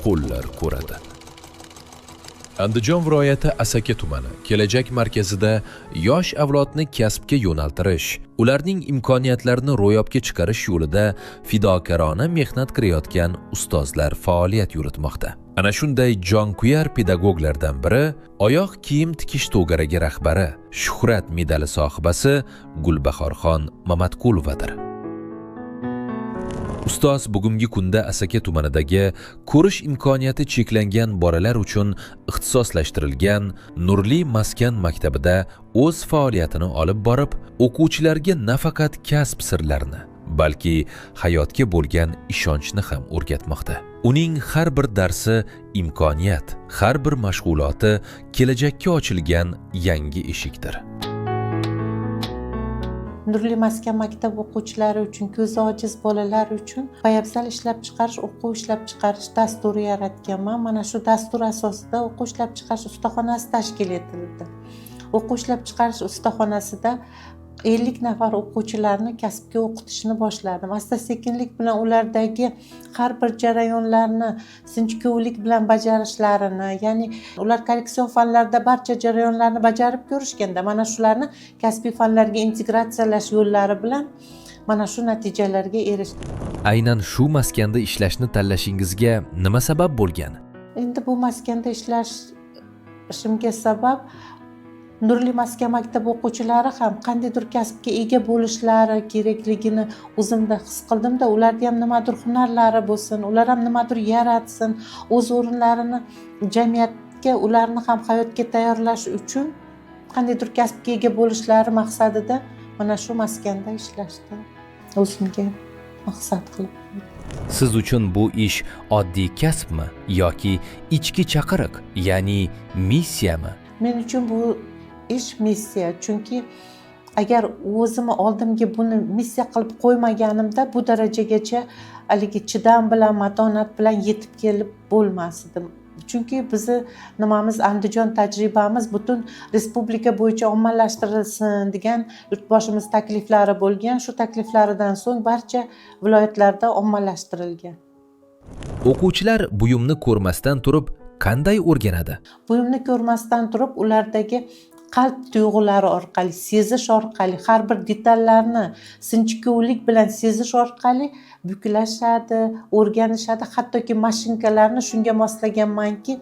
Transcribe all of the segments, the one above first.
qo'llar ko'radi. Andijon viloyati Asaka tumani kelajak markazida yosh avlodni kasbga yo'naltirish, ularning imkoniyatlarini ro'yobga chiqarish yo'lida fidokorona mehnat qilayotgan ustozlar faoliyat yuritmoqda. Ana shunday jonkuyar pedagoglardan biri oyoq kiyim tikish to'garagi rahbari, Shuhrat medali sohibasi Gulbahorxon Mamatqulovadir. Ustoz bugungi kunda Asaka tumanidagi ko'rish imkoniyati cheklangan bolalar uchun ixtisoslashtirilgan Nurli maskan maktabida o'z faoliyatini olib borib, o'quvchilarga nafaqat kasb sirlarini, balki hayotga bo'lgan ishonchni ham o'rgatmoqda. Uning har bir darsi imkoniyat, har bir mashg'uloti kelajakka ochilgan yangi eshikdir. Nurli maskan maktab o'quvchilari uchun, ko'zi ojiz bolalar uchun poyabzal ishlab chiqarish, o'quv ishlab chiqarish dasturi yaratganman. Mana shu dastur asosida o'quv ishlab chiqarish ustaxonasi tashkil etildi. O'quv ishlab chiqarish ustaxonasida 50 nafar o'quvchilarni kasbga o'qitishni boshladim. Asta-sekinlik bilan ulardagi har bir jarayonlarni sinchkovlik bilan bajarishlarini, ya'ni ular korreksion fanlarda barcha jarayonlarni bajarib ko'rishganda, mana shularni kasbiy fanlarga integratsiyalash yo'llari bilan mana shu natijalarga erishdim. Aynan shu maskanda ishlashni tanlashingizga nima sabab bo'lgan? Endi bu maskanda ishlashimga sabab Nurli maskan maktab o'quvchilari ham qandaydir kasbga ega bo'lishlari kerakligini o'zimda his qildimda, ularda ham nimadir hunarlari bo'lsin, ular ham nimadir yaratsin, o'z o'rinlarini jamiyatga, ularni ham hayotga tayyorlash uchun qandaydir kasbga ega bo'lishlari maqsadida mana shu maskanda ishlashdi. O'zimga maqsad qilib. Siz uchun bu ish oddiy kasbmi yoki ichki chaqiriq, ya'ni missiyami? Men uchun bu ish missiya, chunki agar o'zimni oldimga buni missiya qilib qo'ymaganimda bu darajagacha haligi chidam bilan, matonat bilan yetib kelib bo'lmasdim. Chunki bizni nimamiz, Andijon tajribamiz butun respublika bo'yicha ommalashtirilsin degan yurtboshimiz takliflari bo'lgan. Shu takliflaridan so'ng barcha viloyatlarda ommalashtirilgan. O'quvchilar buyumni ko'rmasdan turib qanday o'rganadi? Buyumni ko'rmasdan turib ulardagi qalb tuyg'ulari orqali, sezish orqali, har bir detallarni sinchkovlik bilan sezish orqali buklashadi, o'rganishadi. Hattoki mashinkalarni shunga moslaganmanki,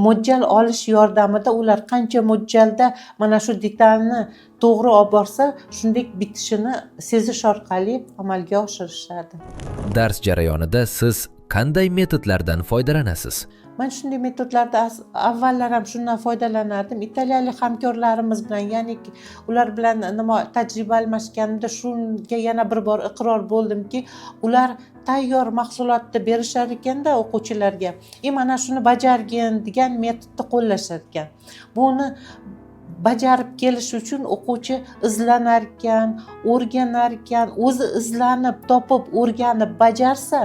mo'ljal olish yordamida ular qancha mo'ljalda mana shu detalni to'g'ri olib borsa, shunday bitishini sezish orqali amalga oshirishadi. Dars jarayonida siz qanday metodlardan foydalanasiz? Men shunday metodlarda avvallar ham shundan foydalanardim. Italiyalik hamkorlarimiz bilan, ya'ni ular bilan tajriba almashganimda shunga yana bir bor iqror bo'ldimki, ular tayyor mahsulotni berishar ekanda o'quvchilarga. Mana shuni bajargin degan metodni qo'llashar ekan. Buni bajarib kelish uchun o'quvchi izlanar ekan, o'rganar ekan, o'zi izlanib, topib, o'rganib bajarsa,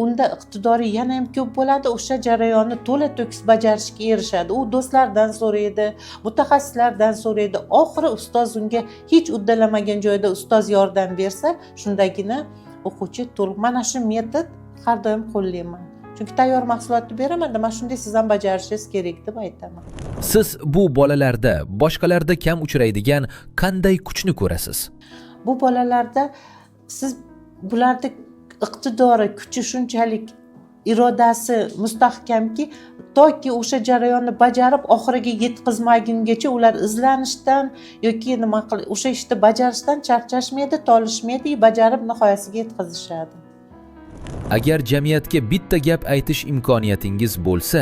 unda iqtidori yana ham ko'p bo'ladi. O'sha jarayonni to'la to'kis bajarishga erishadi. U do'stlardan so'raydi, mutaxassislardan so'raydi. Oxiri ustoz unga hech uddalamagan joyda ustoz yordam bersa, shundagina o'quvchi to'liq. Mana shu metod har doim qo'llayman. Chunki tayyor mahsulotni beraman, mana shunday siz ham bajarishingiz kerak deb aytaman. Siz bu bolalarda boshqalarda kam uchraydigan qanday kuchni ko'rasiz? Bu bolalarda siz bularda iqtidori, kuchi shunchalik, irodasi mustahkamki, toki o'sha jarayonni bajarib oxiriga yetkazmagungacha ular izlanishdan yoki o'sha ishni bajarishdan charchashmaydi, tolishmaydi, bajarib nihoyasiga yetkazishadi. Agar jamiyatga bitta gap aytish imkoniyatingiz bo'lsa,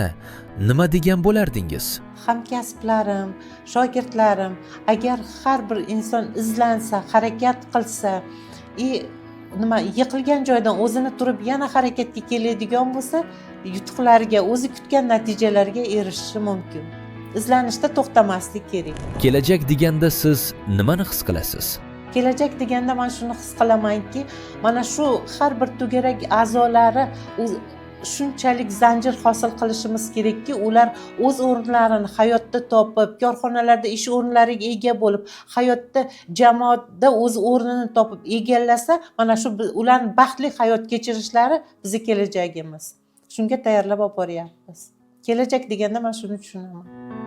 nima degan bo'lardingiz? Hamkasblarim, shogirdlarim, agar har bir inson izlansa, harakat qilsa, yiqilgan joydan o'zini turib yana harakatga keladigan bo'lsa, yutuqlarga, o'zi kutgan natijalarga erishishi mumkin. Izlanishda to'xtamaslik kerak. Kelajak deganda siz nimani his qilasiz? Kelajak deganda men shuni his qilamanki, mana shu har bir to'garak a'zolari shunchalik zanjir hosil qilishimiz kerakki, ular o'z o'rnlarini hayotda topib, korxonalarda ish o'rinlariga ega bo'lib, hayotda, jamoatda o'z o'rnini topib egallasa, mana shu ularning baxtli hayot kechirishlari bizning kelajagimiz. shunga tayyorlab olib boryapmiz. Kelajak deganda men shuni tushunaman.